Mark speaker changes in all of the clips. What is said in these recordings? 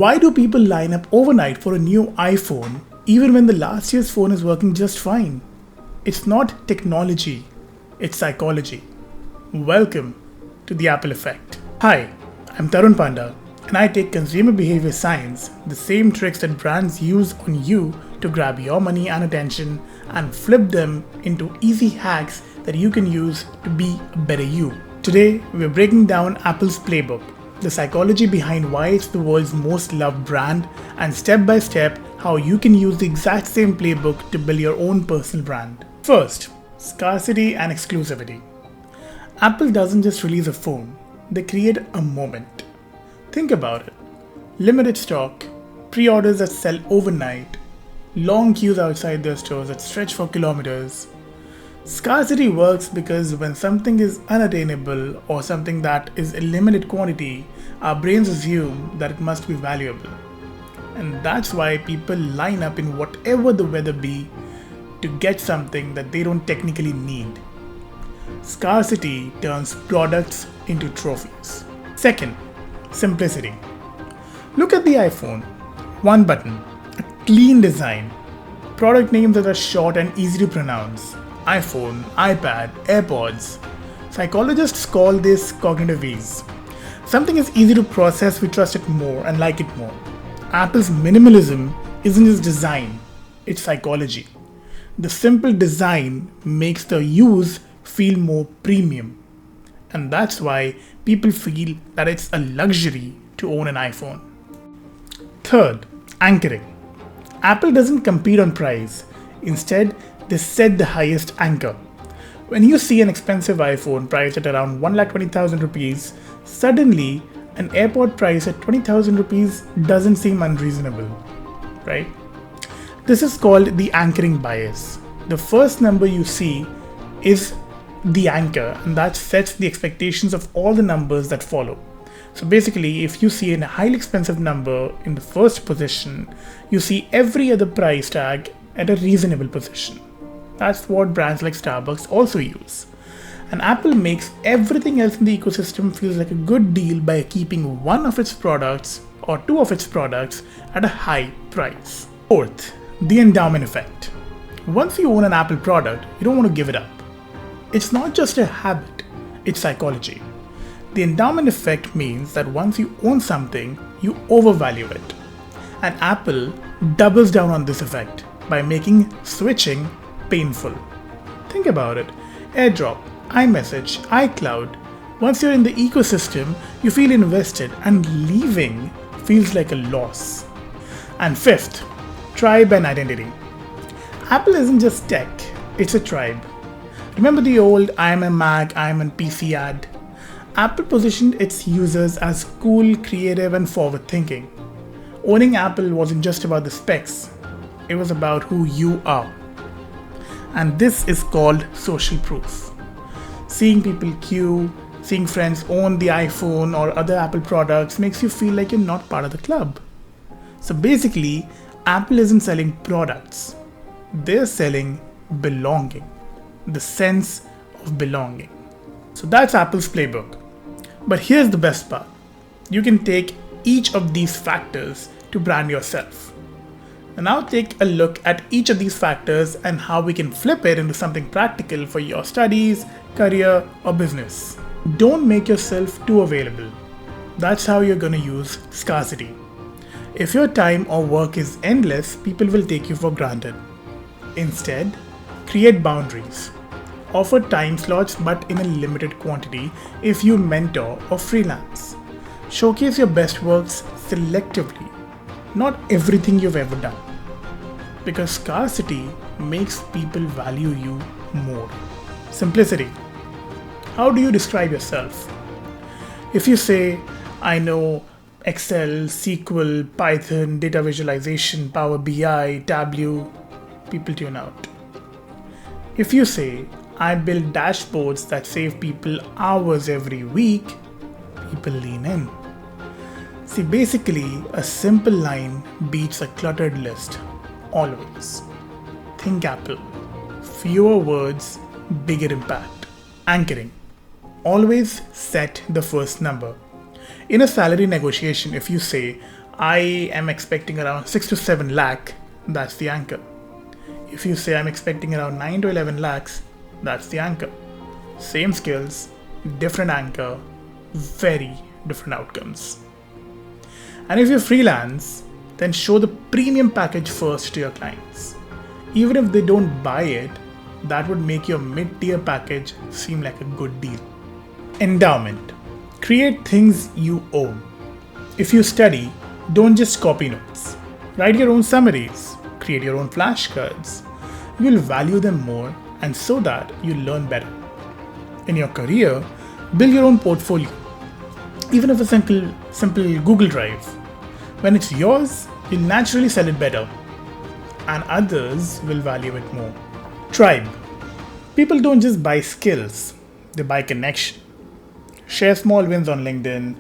Speaker 1: Why do people line up overnight for a new iPhone even when the last year's phone is working just fine? It's not technology, it's psychology. Welcome to the Apple Effect. Hi, I'm Tarun Panda, and I take consumer behavior science, the same tricks that brands use on you to grab your money and attention, and flip them into easy hacks that you can use to be a better you. Today, we're breaking down Apple's playbook, the psychology behind why it's the world's most loved brand, and step by step how you can use the exact same playbook to build your own personal brand. First, scarcity and exclusivity. Apple doesn't just release a phone, they create a moment. Think about it. Limited stock, pre-orders that sell overnight, long queues outside their stores that stretch for kilometers. Scarcity works because when something is unattainable or something that is a limited quantity, our brains assume that it must be valuable. And that's why people line up in whatever the weather be to get something that they don't technically need. Scarcity turns products into trophies. Second, simplicity. Look at the iPhone. One button, a clean design, product names that are short and easy to pronounce. iPhone, iPad, AirPods. Psychologists call this cognitive ease. Something is easy to process, we trust it more and like it more. Apple's minimalism isn't just design, it's psychology. The simple design makes the use feel more premium. And that's why people feel that it's a luxury to own an iPhone. Third, anchoring. Apple doesn't compete on price. Instead, they set the highest anchor. When you see an expensive iPhone priced at around 1,20,000 rupees, suddenly an AirPod price at 20,000 rupees doesn't seem unreasonable, right? This is called the anchoring bias. The first number you see is the anchor, and that sets the expectations of all the numbers that follow. So basically, if you see a highly expensive number in the first position, you see every other price tag at a reasonable position. That's what brands like Starbucks also use. And Apple makes everything else in the ecosystem feels like a good deal by keeping one of its products or two of its products at a high price. Fourth, the endowment effect. Once you own an Apple product, you don't want to give it up. It's not just a habit, it's psychology. The endowment effect means that once you own something, you overvalue it. And Apple doubles down on this effect by making switching painful. Think about it. AirDrop, iMessage, iCloud. Once you're in the ecosystem, you feel invested, and leaving feels like a loss. And fifth, tribe and identity. Apple isn't just tech, it's a tribe. Remember the old I am a Mac, I am a PC ad? Apple positioned its users as cool, creative, and forward thinking. Owning Apple wasn't just about the specs, it was about who you are. And this is called social proof. Seeing people queue, seeing friends own the iPhone or other Apple products makes you feel like you're not part of the club. So basically, Apple isn't selling products, they're selling belonging, the sense of belonging. So that's Apple's playbook. But here's the best part. You can take each of these factors to brand yourself. And now take a look at each of these factors and how we can flip it into something practical for your studies, career, or business. Don't make yourself too available. That's how you're going to use scarcity. If your time or work is endless, people will take you for granted. Instead, create boundaries. Offer time slots but in a limited quantity if you mentor or freelance. Showcase your best works selectively, not everything you've ever done. Because scarcity makes people value you more. Simplicity. How do you describe yourself? If you say, I know Excel, SQL, Python, data visualization, Power BI, Tableau, people tune out. If you say, I build dashboards that save people hours every week, people lean in. See, basically, a simple line beats a cluttered list. Always. Think Apple. Fewer words, bigger impact. Anchoring. Always set the first number. In a salary negotiation, if you say, I am expecting around 6 to 7 lakh, that's the anchor. If you say I'm expecting around 9 to 11 lakhs, that's the anchor. Same skills, different anchor, very different outcomes. And if you're freelance, then show the premium package first to your clients. Even if they don't buy it, that would make your mid-tier package seem like a good deal. Endowment. Create things you own. If you study, don't just copy notes. Write your own summaries, create your own flashcards. You will value them more, and so that you learn better. In your career, build your own portfolio. Even if a simple Google Drive. When it's yours, you'll naturally sell it better, and others will value it more. Tribe. People don't just buy skills, they buy connection. Share small wins on LinkedIn,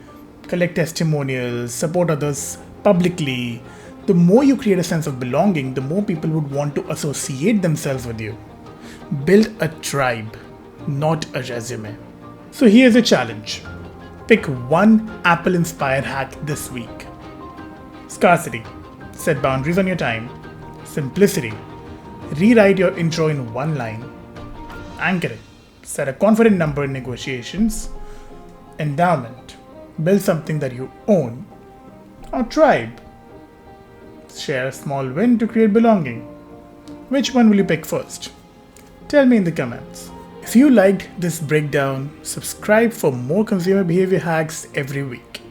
Speaker 1: collect testimonials, support others publicly. The more you create a sense of belonging, the more people would want to associate themselves with you. Build a tribe, not a resume. So here's a challenge. Pick one Apple-inspired hack this week. Scarcity. Set boundaries on your time. Simplicity. Rewrite your intro in one line. Anchor it. Set a confident number in negotiations. Endowment. Build something that you own. Or tribe. Share a small win to create belonging. Which one will you pick first? Tell me in the comments. If you liked this breakdown, subscribe for more consumer behavior hacks every week.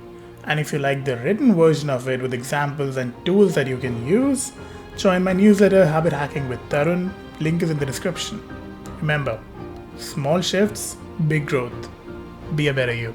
Speaker 1: And if you like the written version of it with examples and tools that you can use, join my newsletter Habit Hacking with Tarun. Link is in the description. Remember, small shifts, big growth. Be a better you.